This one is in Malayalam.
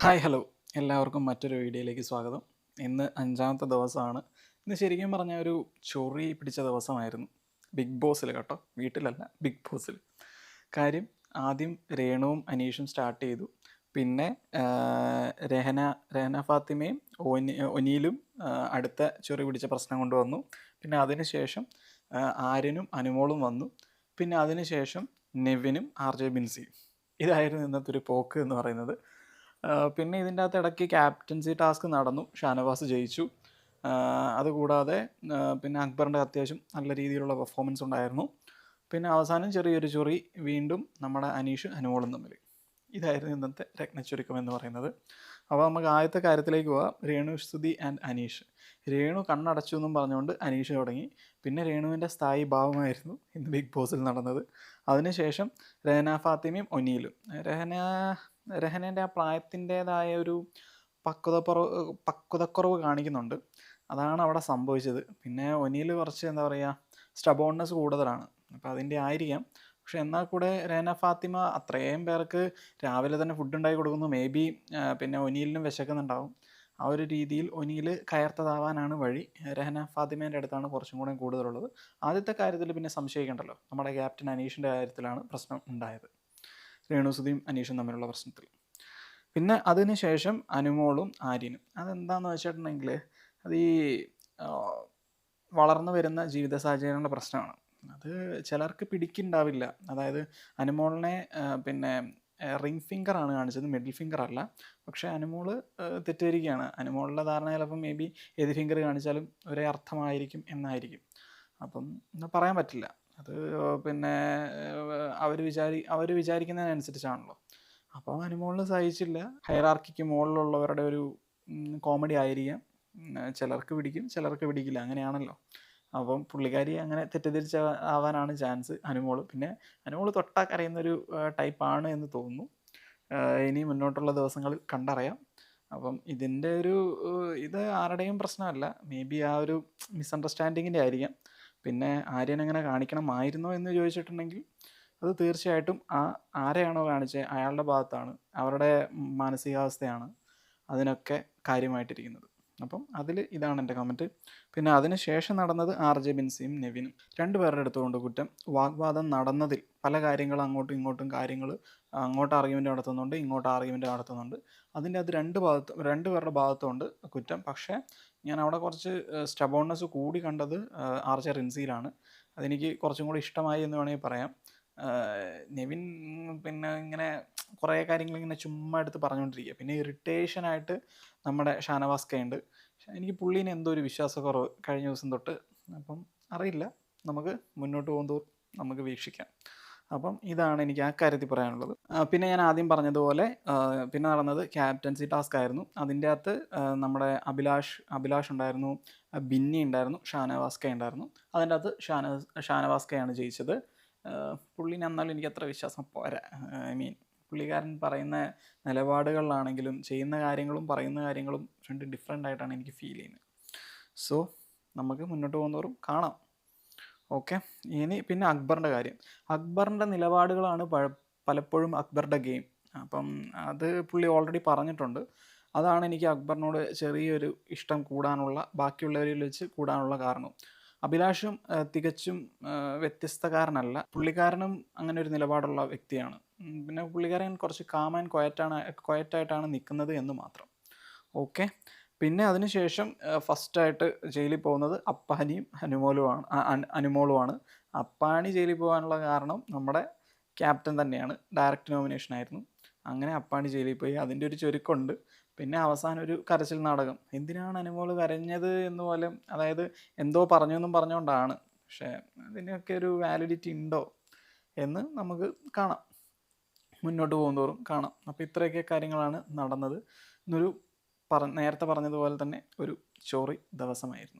ഹായ് ഹലോ എല്ലാവർക്കും മറ്റൊരു വീഡിയോയിലേക്ക് സ്വാഗതം. ഇന്ന് അഞ്ചാമത്തെ ദിവസമാണ്. ഇന്ന് ശരിക്കും പറഞ്ഞാൽ ഒരു ചൊറി പിടിച്ച ദിവസമായിരുന്നു. ബിഗ് ബോസിൽ കേട്ടോ, വീട്ടിലല്ല, ബിഗ് ബോസിൽ. കാര്യം ആദ്യം രേണുവും അനീഷും സ്റ്റാർട്ട് ചെയ്തു. പിന്നെ രഹന രഹന ഫാത്തിമയും ഒനീലും അടുത്ത ചൊറി പിടിച്ച പ്രശ്നം കൊണ്ടുവന്നു. പിന്നെ അതിനുശേഷം ആര്യനും അനുമോളും വന്നു. പിന്നെ അതിനുശേഷം നെവിനും ആർ ജെ ബിൻസിയും. ഇതായിരുന്നു ഇന്നത്തെ ഒരു പോക്ക് എന്ന് പറയുന്നത്. പിന്നെ ഇതിൻ്റെ അകത്ത് ഇടയ്ക്ക് ക്യാപ്റ്റൻസി ടാസ്ക് നടന്നു. ഷാനവാസ് ജയിച്ചു. അതുകൂടാതെ പിന്നെ അക്ബറിൻ്റെ അത്യാവശ്യം നല്ല രീതിയിലുള്ള പെർഫോമൻസ് ഉണ്ടായിരുന്നു. പിന്നെ അവസാനം ചെറിയൊരു ചൊറി വീണ്ടും നമ്മുടെ അനീഷ് അനുമോളും തമ്മിൽ. ഇതായിരുന്നു ഇന്നത്തെ രത്നച്ചുരുക്കം എന്ന് പറയുന്നത്. അപ്പോൾ നമുക്ക് ആദ്യത്തെ കാര്യത്തിലേക്ക് പോവാം. രേണു സ്തുതി ആൻഡ് അനീഷ്. രേണു കണ്ണടച്ചു എന്നും പറഞ്ഞുകൊണ്ട് അനീഷ് തുടങ്ങി. പിന്നെ രേണുവിൻ്റെ സ്ഥായി ഭാവമായിരുന്നു ഇന്ന് ബിഗ് ബോസിൽ നടന്നത്. അതിനുശേഷം രഹന ഫാത്തിമയും ഒനീലും. രഹനേൻ്റെ ആ പ്രായത്തിൻ്റേതായ ഒരു പക്വതക്കുറവ് കാണിക്കുന്നുണ്ട്. അതാണ് അവിടെ സംഭവിച്ചത്. പിന്നെ ഒനീൽ കുറച്ച് എന്താ പറയുക, സ്റ്റബോൺനെസ് കൂടുതലാണ്. അപ്പോൾ അതിൻ്റെ ആയിരിക്കാം. പക്ഷെ എന്നാൽ കൂടെ രഹന ഫാത്തിമ അത്രയും പേർക്ക് രാവിലെ തന്നെ ഫുഡ് ഉണ്ടാക്കി കൊടുക്കുന്നു. മേ ബി പിന്നെ ഒനീലിനും വിശക്കുന്നുണ്ടാവും. ആ ഒരു രീതിയിൽ ഒനീൽ കയർത്തതാവാനാണ് വഴി. രഹന ഫാത്തിമേൻ്റെ അടുത്താണ് കുറച്ചും കൂടെ കൂടുതലുള്ളത്. ആദ്യത്തെ കാര്യത്തിൽ പിന്നെ സംശയിക്കണ്ടല്ലോ, നമ്മുടെ ക്യാപ്റ്റൻ അനീഷിൻ്റെ കാര്യത്തിലാണ് പ്രശ്നം ഉണ്ടായത്, രേണുസുതിയും അനീഷും തമ്മിലുള്ള പ്രശ്നത്തിൽ. പിന്നെ അതിന് ശേഷം അനുമോളും ആര്യനും. അതെന്താണെന്ന് വെച്ചിട്ടുണ്ടെങ്കിൽ അത് ഈ വളർന്നു വരുന്ന ജീവിത സാഹചര്യങ്ങളുടെ പ്രശ്നമാണ്. അത് ചിലർക്ക് പിടിക്കുന്നുണ്ടാവില്ല. അതായത് അനുമോളിനെ പിന്നെ റിംഗ് ഫിംഗറാണ് കാണിച്ചത്, മിഡിൽ ഫിംഗർ അല്ല. പക്ഷേ അനുമോള് തെറ്റിദ്ധരിക്കുകയാണ്. അനുമോളുടെ ധാരണ ചിലപ്പം മേ ബി ഏത് ഫിംഗർ കാണിച്ചാലും ഒരേ അർത്ഥമായിരിക്കും എന്നായിരിക്കും. അപ്പം പറയാൻ പറ്റില്ല. അത് പിന്നെ അവർ വിചാരിക്കുന്നതിനനുസരിച്ചാണല്ലോ. അപ്പോൾ അനുമോളിന് സഹിച്ചില്ല. ഹൈറാർക്കിക്ക് മുകളിലുള്ളവരുടെ ഒരു കോമഡി ആയിരിക്കാം. ചിലർക്ക് പിടിക്കും, ചിലർക്ക് പിടിക്കില്ല, അങ്ങനെയാണല്ലോ. അപ്പം പുള്ളിക്കാരി അങ്ങനെ തെറ്റിദ്ധരിച്ച ആവാനാണ് ചാൻസ് അനുമോള്. പിന്നെ അനുമോള് തൊട്ടാ കരയുന്നൊരു ടൈപ്പാണ് എന്ന് തോന്നുന്നു. ഇനി മുന്നോട്ടുള്ള ദിവസങ്ങളിൽ കണ്ടറിയാം. അപ്പം ഇതിൻ്റെ ഒരു ഇത് ആരുടെയും പ്രശ്നമല്ല. മേ ബി ആ ഒരു മിസ്അണ്ടർസ്റ്റാൻഡിങ്ങിൻ്റെ ആയിരിക്കാം. പിന്നെ ആര്യൻ അങ്ങനെ കാണിക്കണമായിരുന്നോ എന്ന് ചോദിച്ചിട്ടുണ്ടെങ്കിൽ അത് തീർച്ചയായിട്ടും ആരെയാണോ കാണിച്ചത് അയാളുടെ ഭാഗത്താണ്, അവരുടെ മാനസികാവസ്ഥയാണ് അതിനൊക്കെ കാര്യമായിട്ടിരിക്കുന്നത്. അപ്പം അതിൽ ഇതാണ് എൻ്റെ കമൻറ്റ്. പിന്നെ അതിന് ശേഷം നടന്നത് ആർ ജെ ബിൻസിയും നെവിനും. രണ്ടുപേരുടെ അടുത്തുകൊണ്ട് കുറ്റം. വാഗ്വാദം നടന്നതിൽ പല കാര്യങ്ങളും അങ്ങോട്ടും ഇങ്ങോട്ടും കാര്യങ്ങൾ, അങ്ങോട്ട് ആർഗ്യുമെൻ്റ് നടത്തുന്നുണ്ട്, ഇങ്ങോട്ട് ആർഗ്യുമെൻ്റ് നടത്തുന്നുണ്ട്. അതിൻ്റെ അത് രണ്ടുപേരുടെ ഭാഗത്തുണ്ട് കുറ്റം. പക്ഷേ ഞാൻ അവിടെ കുറച്ച് സ്റ്റബോൺനെസ് കൂടി കണ്ടത് ആർ ജെ റിൻസിയിലാണ്. അതെനിക്ക് കുറച്ചും കൂടി ഇഷ്ടമായി എന്ന് വേണമെങ്കിൽ പറയാം. നെവിൻ പിന്നെ ഇങ്ങനെ കുറേ കാര്യങ്ങൾ ഇങ്ങനെ ചുമ്മാ എടുത്ത് പറഞ്ഞുകൊണ്ടിരിക്കുക. പിന്നെ ഇറിറ്റേഷനായിട്ട് നമ്മുടെ ഷാനവാസ് കെ ഉണ്ട്. എനിക്ക് പുള്ളീനെ എന്തോ ഒരു വിശ്വാസക്കുറവ് കഴിഞ്ഞ ദിവസം തൊട്ട്. അപ്പം അറിയില്ല, നമുക്ക് മുന്നോട്ട് പോകുന്തോറും നമുക്ക് വീക്ഷിക്കാം. അപ്പം ഇതാണ് എനിക്ക് ആ കാര്യത്തിൽ പറയാനുള്ളത്. പിന്നെ ഞാൻ ആദ്യം പറഞ്ഞതുപോലെ പിന്നെ നടന്നത് ക്യാപ്റ്റൻസി ടാസ്ക് ആയിരുന്നു. അതിൻ്റെ അകത്ത് നമ്മുടെ അഭിലാഷ് ഉണ്ടായിരുന്നു, ബിന്നി ഉണ്ടായിരുന്നു, ഷാനവാസ് കെ ഉണ്ടായിരുന്നു. അതിൻ്റെ അകത്ത് ഷാനവാസ് കെ ആണ് ജയിച്ചത്. പുള്ളിനെ എന്നാലും എനിക്ക് അത്ര വിശ്വാസം പോരാ. ഐ മീൻ, പുള്ളിക്കാരൻ പറയുന്ന നിലപാടുകളിലാണെങ്കിലും ചെയ്യുന്ന കാര്യങ്ങളും പറയുന്ന കാര്യങ്ങളും രണ്ട് ഡിഫറെൻ്റ് ആയിട്ടാണ് എനിക്ക് ഫീൽ ചെയ്യുന്നത്. സോ നമുക്ക് മുന്നോട്ട് പോകുന്നവരും കാണാം. ഓക്കെ. ഇനി പിന്നെ അക്ബറിൻ്റെ കാര്യം. അക്ബറിൻ്റെ നിലപാടുകളാണ് പലപ്പോഴും അക്ബറുടെ ഗെയിം. അപ്പം അത് പുള്ളി ഓൾറെഡി പറഞ്ഞിട്ടുണ്ട്. അതാണ് എനിക്ക് അക്ബറിനോട് ചെറിയൊരു ഇഷ്ടം കൂടാനുള്ള, ബാക്കിയുള്ളവരിൽ വെച്ച് കൂടാനുള്ള കാരണം. അഭിലാഷും തികച്ചും വ്യത്യസ്തക്കാരനല്ല. പുള്ളിക്കാരനും അങ്ങനെ ഒരു നിലപാടുള്ള വ്യക്തിയാണ്. പിന്നെ പുള്ളിക്കാരൻ കുറച്ച് കാം ആൻഡ് ക്വയറ്റായിട്ടാണ് നിൽക്കുന്നത് എന്ന് മാത്രം. ഓക്കെ. പിന്നെ അതിനുശേഷം ഫസ്റ്റായിട്ട് ജയിലിൽ പോകുന്നത് അപ്പാനിയും അനുമോളുമാണ്. അപ്പാനി ജയിലിൽ പോകാനുള്ള കാരണം നമ്മുടെ ക്യാപ്റ്റൻ തന്നെയാണ്. ഡയറക്റ്റ് നോമിനേഷനായിരുന്നു. അങ്ങനെ അപ്പാനി ജയിലിൽ പോയി. അതിൻ്റെ ഒരു ചുരുക്കമുണ്ട്. പിന്നെ അവസാനം ഒരു കരച്ചിൽ നാടകം. എന്തിനാണ് അനുമോൾ കരഞ്ഞത് എന്ന് പോലും, അതായത് എന്തോ പറഞ്ഞു എന്നും പറഞ്ഞുകൊണ്ടാണ്. പക്ഷേ അതിനൊക്കെ ഒരു വാലിഡിറ്റി ഉണ്ടോ എന്ന് നമുക്ക് കാണാം, മുന്നോട്ട് പോകുന്തോറും കാണാം. അപ്പോൾ ഇത്രയൊക്കെ കാര്യങ്ങളാണ് നടന്നത്. ഇന്നൊരു നേരത്തെ പറഞ്ഞതുപോലെ തന്നെ ഒരു ചോറി ദിവസമായിരുന്നു.